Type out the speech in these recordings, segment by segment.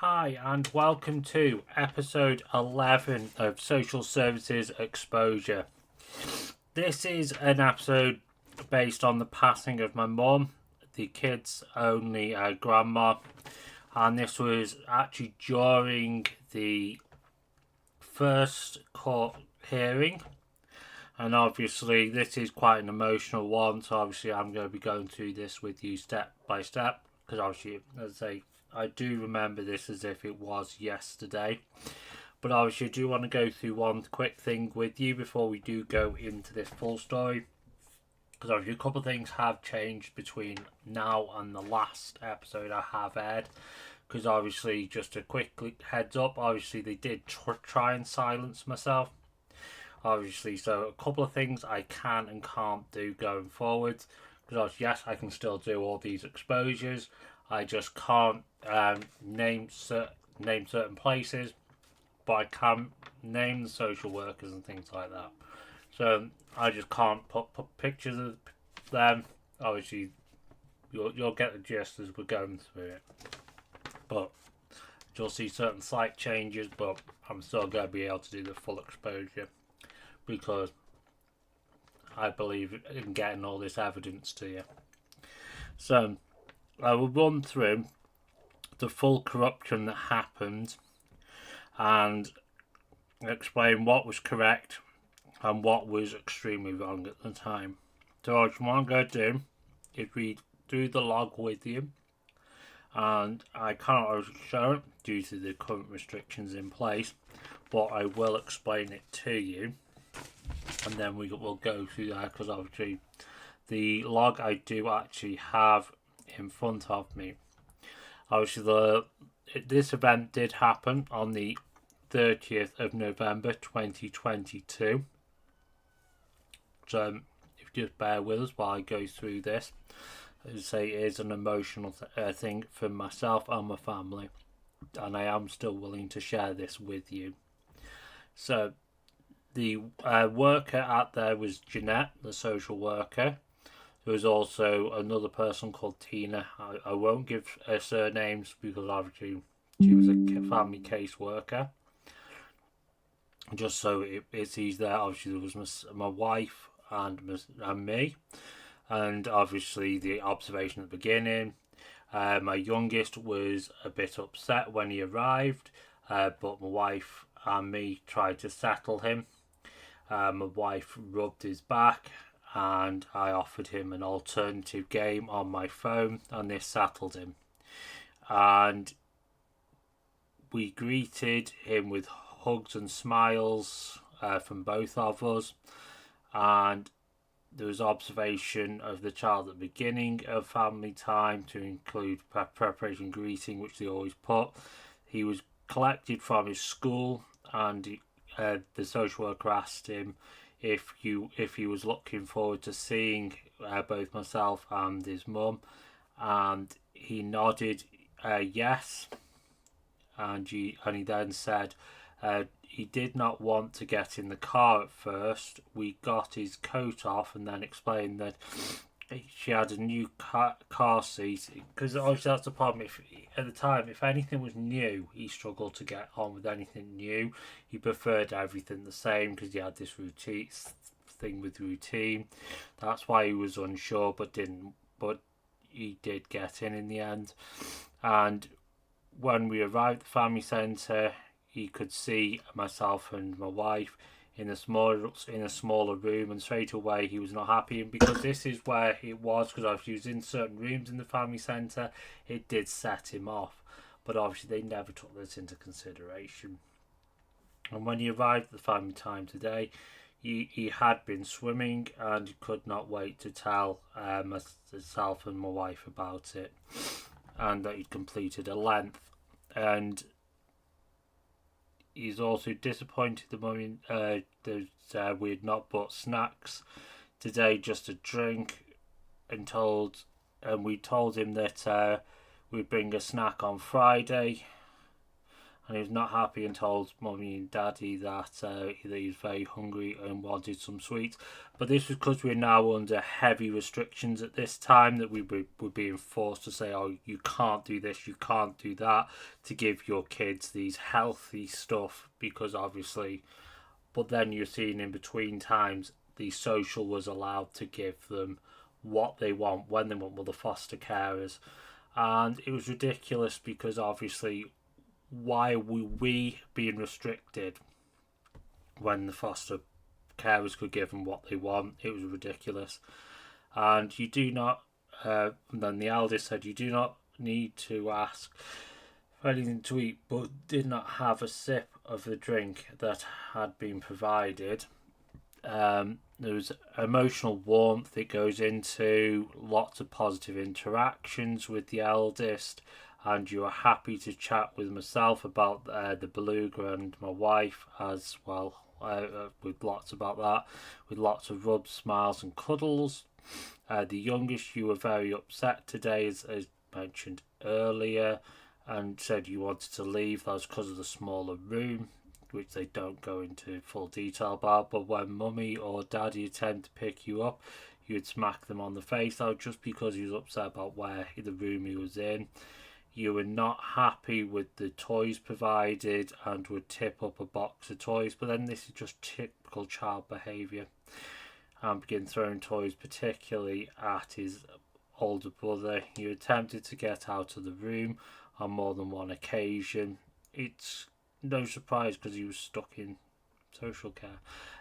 Hi, and welcome to episode 11 of Social Services Exposure. This is an episode based on the passing of my mum, the kids' only grandma, and this was actually during the first court hearing. And obviously, this is quite an emotional one, so obviously, I'm going to be going through this with you step by step because obviously, as I do remember this as if it was yesterday. But obviously I do want to go through one quick thing with you before we do go into this full story. Because obviously a couple of things have changed between now and the last episode I have aired. Because obviously, just a quick heads up, obviously they did try and silence myself. Obviously, so a couple of things I can and can't do going forward. Because yes, I can still do all these exposures. I just can't name certain places, but I can name the social workers and things like that. So I just can't put pictures of them. Obviously, you'll get the gist as we're going through it. But you'll see certain slight changes, but I'm still going to be able to do the full exposure because I believe in getting all this evidence to you. So I will run through the full corruption that happened and explain what was correct and what was extremely wrong at the time. So what I'm going to do is read through the log with you, and I can't always show it due to the current restrictions in place, but I will explain it to you, and then we will go through that because obviously the log I do actually have in front of me. Obviously, this event did happen on the 30th of November 2022. So, if you just bear with us while I go through this, as I say, it is an emotional thing for myself and my family, and I am still willing to share this with you. So, the worker out there was Jeanette, the social worker. There was also another person called Tina. I won't give her surnames because obviously she was a family case worker. Just so it's easy there. Obviously there was my wife and me. And obviously the observation at the beginning. My youngest was a bit upset when he arrived. But my wife and me tried to settle him. My wife rubbed his back and I offered him an alternative game on my phone, and this settled him. And we greeted him with hugs and smiles from both of us, and there was observation of the child at the beginning of family time to include preparation greeting, which they always put. He was collected from his school, and the social worker asked him if he was looking forward to seeing both myself and his mum, and he nodded yes, and he then said he did not want to get in the car at first. We got his coat off and then explained that she had a new car seat, because obviously that's the problem. At the time, if anything was new, he struggled to get on with anything new. He preferred everything the same because he had this routine thing with routine. That's why he was unsure, but he did get in the end. And when we arrived at the family centre, he could see myself and my wife in a smaller room, and straight away he was not happy. And because this is where it was, because obviously he was in certain rooms in the family centre, it did set him off. But obviously they never took this into consideration. And when he arrived at the family time today, he had been swimming and he could not wait to tell myself and my wife about it, and that he completed a length. And he's also disappointed the mummy that we had not bought snacks today, just a drink, and we told him that we'd bring a snack on Friday, and he was not happy and told Mummy and Daddy that he was very hungry and wanted some sweets. But this was because we're now under heavy restrictions at this time, that we were being forced to say, oh, you can't do this, you can't do that, to give your kids these healthy stuff, because obviously, but then you're seeing in between times, the social was allowed to give them what they want, when they want, with the foster carers. And it was ridiculous, because obviously, why were we being restricted when the foster carers could give them what they want? It was ridiculous. And you do not, then the eldest said, you do not need to ask for anything to eat, but did not have a sip of the drink that had been provided. There was emotional warmth. It goes into lots of positive interactions with the eldest, and you are happy to chat with myself about the beluga and my wife as well, with lots about that, with lots of rubs, smiles and cuddles. The youngest, you were very upset today, as mentioned earlier, and said you wanted to leave. That was because of the smaller room, which they don't go into full detail about. But when Mummy or Daddy attempt to pick you up, you would smack them on the face out, just because he was upset about where the room he was in. You were not happy with the toys provided and would tip up a box of toys. But then this is just typical child behaviour, and begin throwing toys, particularly at his older brother. You attempted to get out of the room on more than one occasion. It's no surprise, because he was stuck in social care.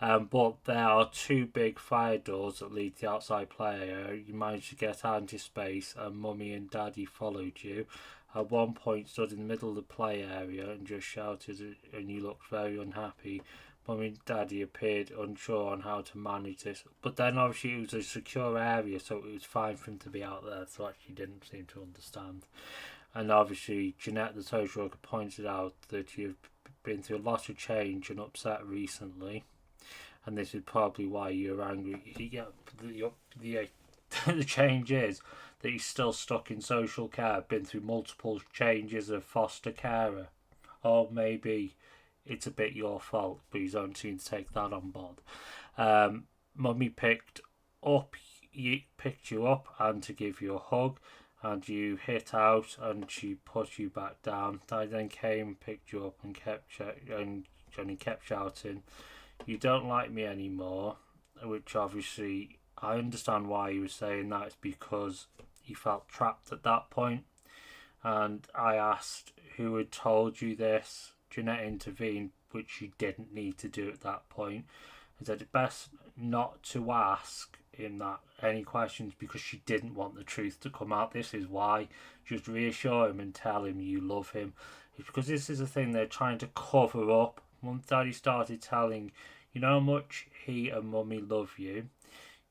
But there are two big fire doors that lead to the outside play area. You managed to get out into space, and Mummy and Daddy followed you. At one point, stood in the middle of the play area and just shouted, and you looked very unhappy. Mummy and Daddy appeared unsure on how to manage this, but then obviously it was a secure area, so it was fine for him to be out there, so actually didn't seem to understand. And obviously, Jeanette, the social worker, pointed out that you've been through a lot of change and upset recently, and this is probably why you're angry. Yeah, the change is that he's still stuck in social care, been through multiple changes of foster carer, or maybe it's a bit your fault, but you don't seem to take that on board. Mummy picked you up and to give you a hug, and you hit out, and she put you back down. I then came, picked you up, and Johnny kept shouting, "You don't like me anymore," which obviously I understand why he was saying that. It's because he felt trapped at that point. And I asked who had told you this. Jeanette intervened, which she didn't need to do at that point. I said it's best not to ask him that any questions, because she didn't want the truth to come out. This is why. Just reassure him and tell him you love him. It's because this is a thing they're trying to cover up. Once Daddy started telling you know how much he and Mummy love you,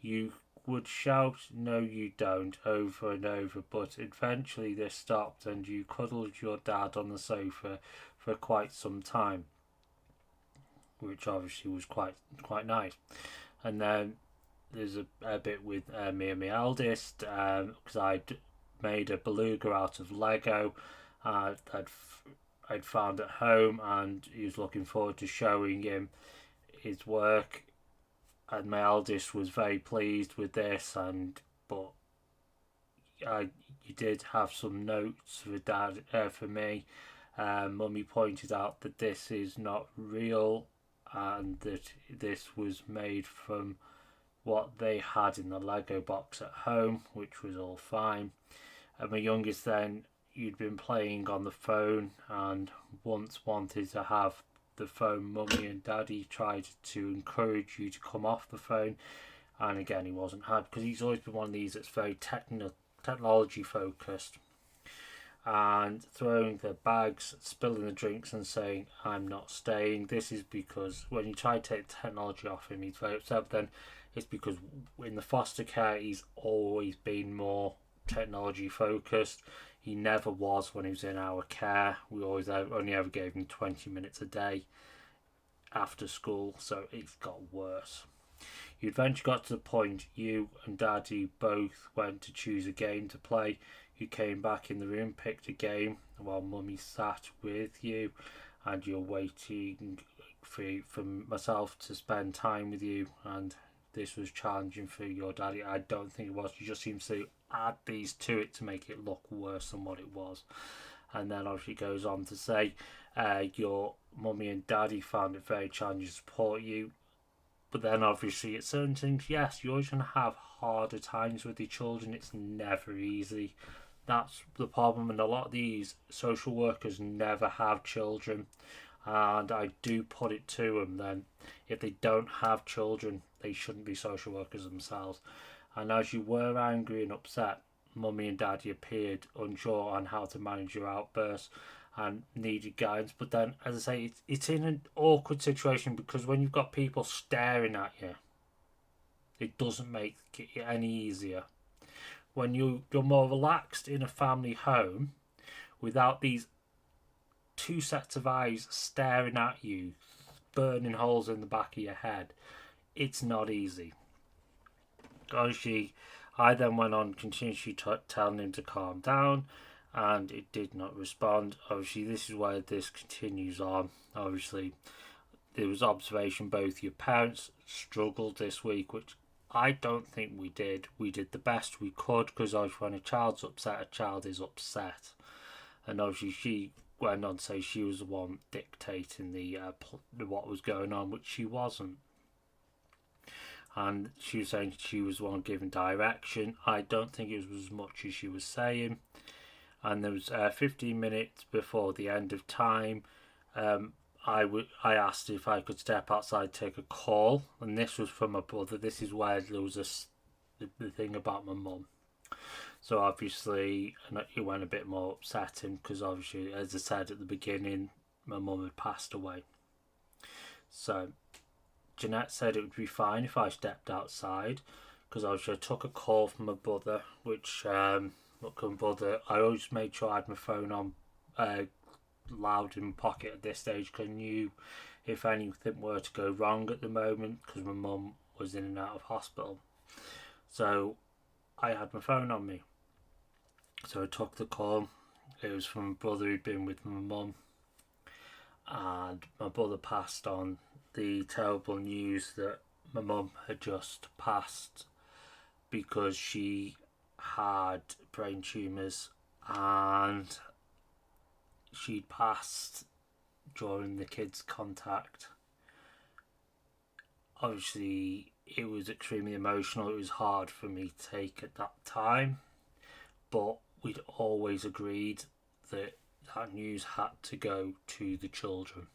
you would shout "no you don't" over and over, but eventually this stopped, and you cuddled your dad on the sofa for quite some time, which obviously was quite nice. And then there's a bit with me and my eldest, because I'd made a beluga out of Lego. I'd found at home, and he was looking forward to showing him his work, and my eldest was very pleased with this. But you did have some notes for Dad, for me. Mummy pointed out that this is not real, and that this was made from what they had in the Lego box at home, which was all fine. And my youngest, then, you'd been playing on the phone and once wanted to have the phone. Mummy and Daddy tried to encourage you to come off the phone, and again he wasn't had, because he's always been one of these that's very technology focused, and throwing the bags, spilling the drinks and saying "I'm not staying." This is because when you try to take the technology off him, he's very upset. But then it's because in the foster care he's always been more technology focused. He never was when he was in our care. We always only ever gave him 20 minutes a day after school, so it's got worse. You eventually got to the point you and Daddy both went to choose a game to play. you came back in the room, picked a game while mummy sat with you, and you're waiting for myself to spend time with you, and this was challenging for your daddy. I don't think it was. You just seem to add these to it to make it look worse than what it was. And then obviously goes on to say your mummy and daddy found it very challenging to support you. But then obviously at certain things, yes, you're always going to have harder times with your children. It's never easy. That's the problem. And a lot of these social workers never have children. And I do put it to them then, if they don't have children, they shouldn't be social workers themselves. And as you were angry and upset, mummy and daddy appeared unsure on how to manage your outbursts and needed guidance. But then, as I say, it's in an awkward situation, because when you've got people staring at you, it doesn't make it any easier. When you're more relaxed in a family home without these two sets of eyes staring at you, burning holes in the back of your head, it's not easy. Obviously, I then went on continuously telling him to calm down, and it did not respond. Obviously, this is where this continues on. Obviously, there was observation both your parents struggled this week, which I don't think we did. We did the best we could, because obviously when a child's upset, a child is upset. And obviously she went on to say she was the one dictating the what was going on, which she wasn't. And she was saying she was the one giving direction. I don't think it was as much as she was saying. And there was 15 minutes before the end of time. I asked if I could step outside, take a call, and this was from my brother. This is where there was the thing about my mum. So obviously, it went a bit more upsetting, because obviously, as I said at the beginning, my mum had passed away. So Jeanette said it would be fine if I stepped outside, because obviously I took a call from my brother, which brother, I always made sure I had my phone on loud in my pocket at this stage, because I knew if anything were to go wrong at the moment, because my mum was in and out of hospital. So I had my phone on me. So I took the call. It was from my brother who'd been with my mum, and my brother passed on the terrible news that my mum had just passed because she had brain tumours, and she'd passed during the kids' contact. Obviously, it was extremely emotional. It was hard for me to take at that time, but we'd always agreed that that news had to go to the children.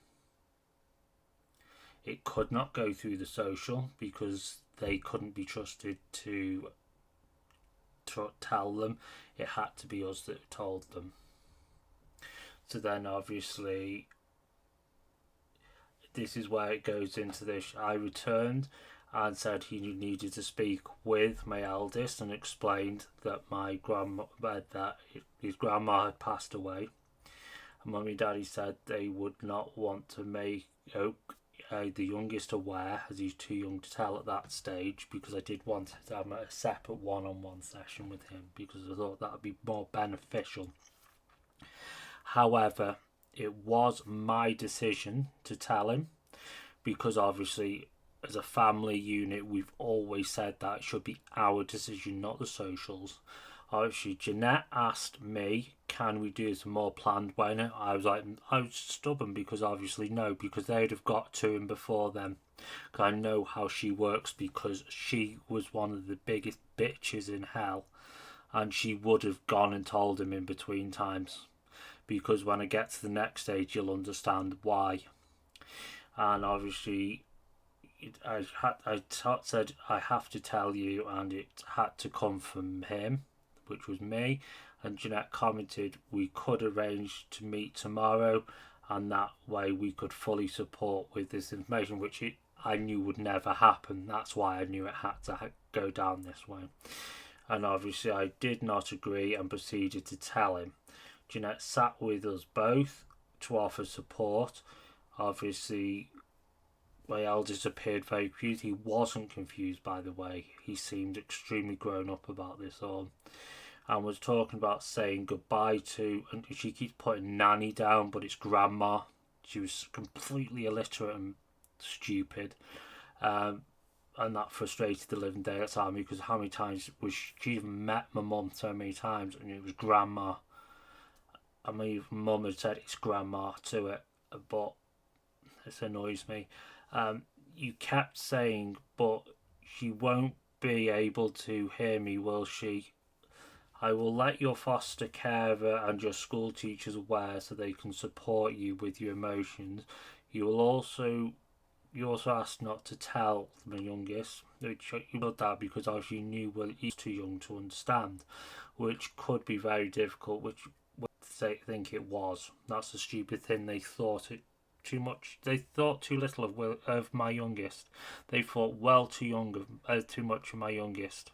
It could not go through the social, because they couldn't be trusted to tell them. It had to be us that told them. So then obviously, this is where it goes into this. I returned and said he needed to speak with my eldest, and explained that his grandma had passed away. And Mummy and Daddy said they would not want to make the youngest aware, as he's too young to tell at that stage, because I did want to have a separate one-on-one session with him, because I thought that would be more beneficial. However, it was my decision to tell him, because obviously as a family unit we've always said that it should be our decision, not the socials. Obviously Jeanette asked me, can we do this more planned way? I was stubborn, because obviously no, because they'd have got to him before then. Because I know how she works, because she was one of the biggest bitches in hell, and she would have gone and told him in between times, because when I get to the next stage you'll understand why. And obviously I said I have to tell you, and it had to come from him, which was me. And Jeanette commented we could arrange to meet tomorrow, and that way we could fully support with this information, which I knew would never happen. That's why I knew it had to go down this way. And obviously I did not agree and proceeded to tell him. Jeanette sat with us both to offer support. Obviously my eldest appeared very confused. He wasn't confused, by the way. He seemed extremely grown up about this all. and was talking about saying goodbye to, and she keeps putting nanny down, but it's grandma. She was completely illiterate and stupid. And that frustrated the living daylights out of me, because how many times was she even met my mum so many times, and it was grandma. I mean, mum had said it's grandma to it, but this annoys me. You kept saying, but she won't be able to hear me, will she? I will let your foster carer and your school teachers aware so they can support you with your emotions. You also asked not to tell my youngest, which you did that because obviously you knew he's too young to understand, which could be very difficult, which they think it was. That's a stupid thing. They thought it too much. They thought too little of my youngest. They thought too much of my youngest.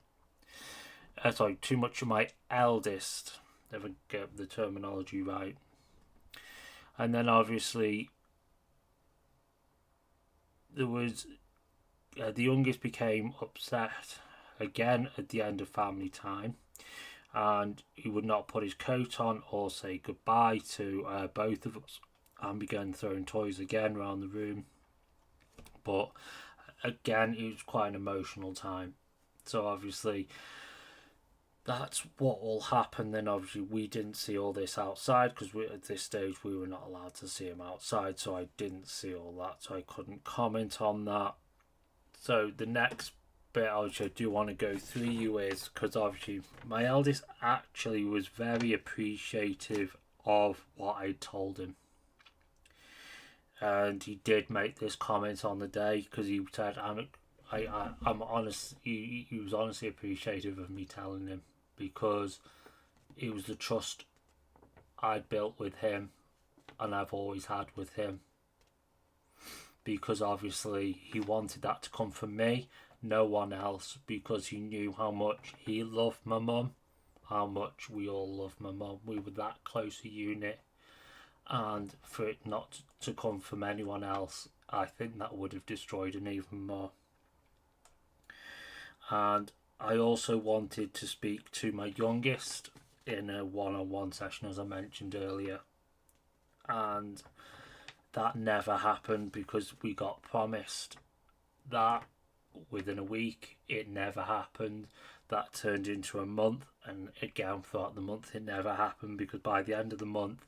Too much of my eldest. If I get the terminology right. And then obviously there was the youngest became upset again at the end of family time, and he would not put his coat on or say goodbye to both of us, and began throwing toys again around the room. But again, it was quite an emotional time. So obviously that's what all happened. Then obviously we didn't see all this outside, because at this stage we were not allowed to see him outside, so I didn't see all that, so I couldn't comment on that. So the next bit I do want to go through you is, because obviously my eldest actually was very appreciative of what I told him, and he did make this comment on the day, because he said I'm honest. He was honestly appreciative of me telling him, because it was the trust I'd built with him and I've always had with him, because obviously he wanted that to come from me, no one else, because he knew how much he loved my mum, how much we all loved my mum. We were that close a unit, and for it not to come from anyone else, I think that would have destroyed him even more. And I also wanted to speak to my youngest in a one-on-one session, as I mentioned earlier, and that never happened, because we got promised that within a week. It never happened. That turned into a month, and again throughout the month it never happened, because by the end of the month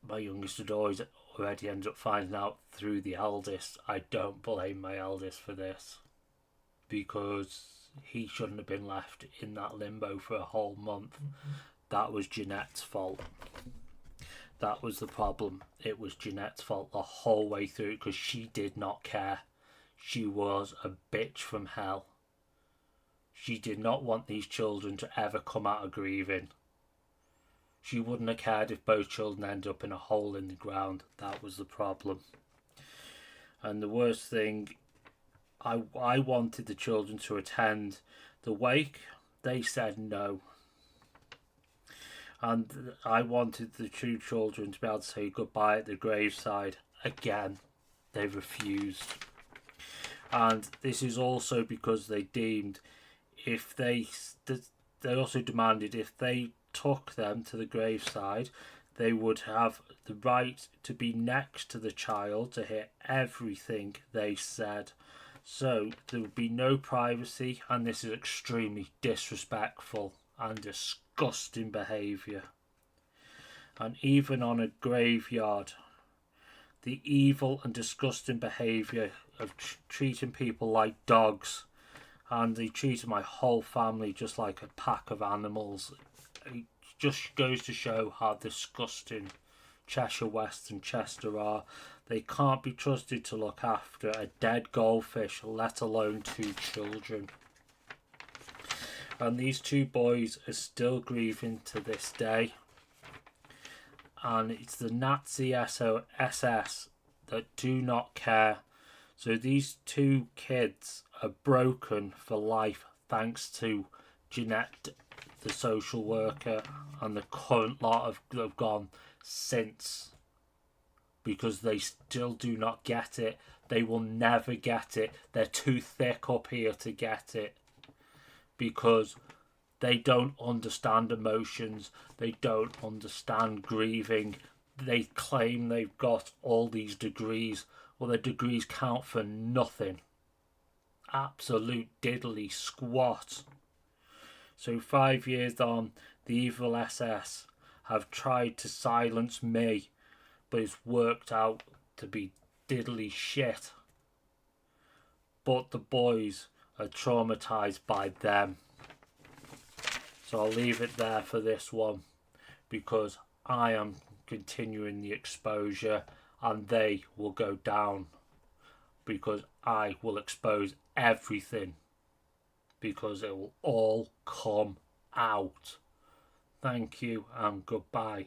my youngest had already ended up finding out through the eldest. I don't blame my eldest for this, because he shouldn't have been left in that limbo for a whole month. That was Jeanette's fault. That was the problem. It was Jeanette's fault the whole way through, because she did not care. She was a bitch from hell. She did not want these children to ever come out of grieving. She wouldn't have cared if both children ended up in a hole in the ground. That was the problem. And the worst thing, I wanted the children to attend the wake. They said no. And I wanted the two children to be able to say goodbye at the graveside. Again, they refused. And this is also because they deemed they also demanded if they took them to the graveside, they would have the right to be next to the child to hear everything they said. So there would be no privacy, and this is extremely disrespectful and disgusting behaviour. And even on a graveyard, the evil and disgusting behaviour of treating people like dogs, and they treated my whole family just like a pack of animals. It just goes to show how disgusting Cheshire West and Chester are. They can't be trusted to look after a dead goldfish, let alone two children. And these two boys are still grieving to this day. And it's the Nazi SS that do not care. So these two kids are broken for life thanks to Jeanette, the social worker, and the current lot have gone since, because they still do not get it. They will never get it. They're too thick up here to get it, because They don't understand emotions. They don't understand grieving. They claim they've got all these degrees. Well, their degrees count for nothing. Absolute diddly squat. So 5 years on, the evil SS have tried to silence me, but it's worked out to be diddly shit. But the boys are traumatised by them. So I'll leave it there for this one, because I am continuing the exposure and they will go down, because I will expose everything, because it will all come out. Thank you and goodbye.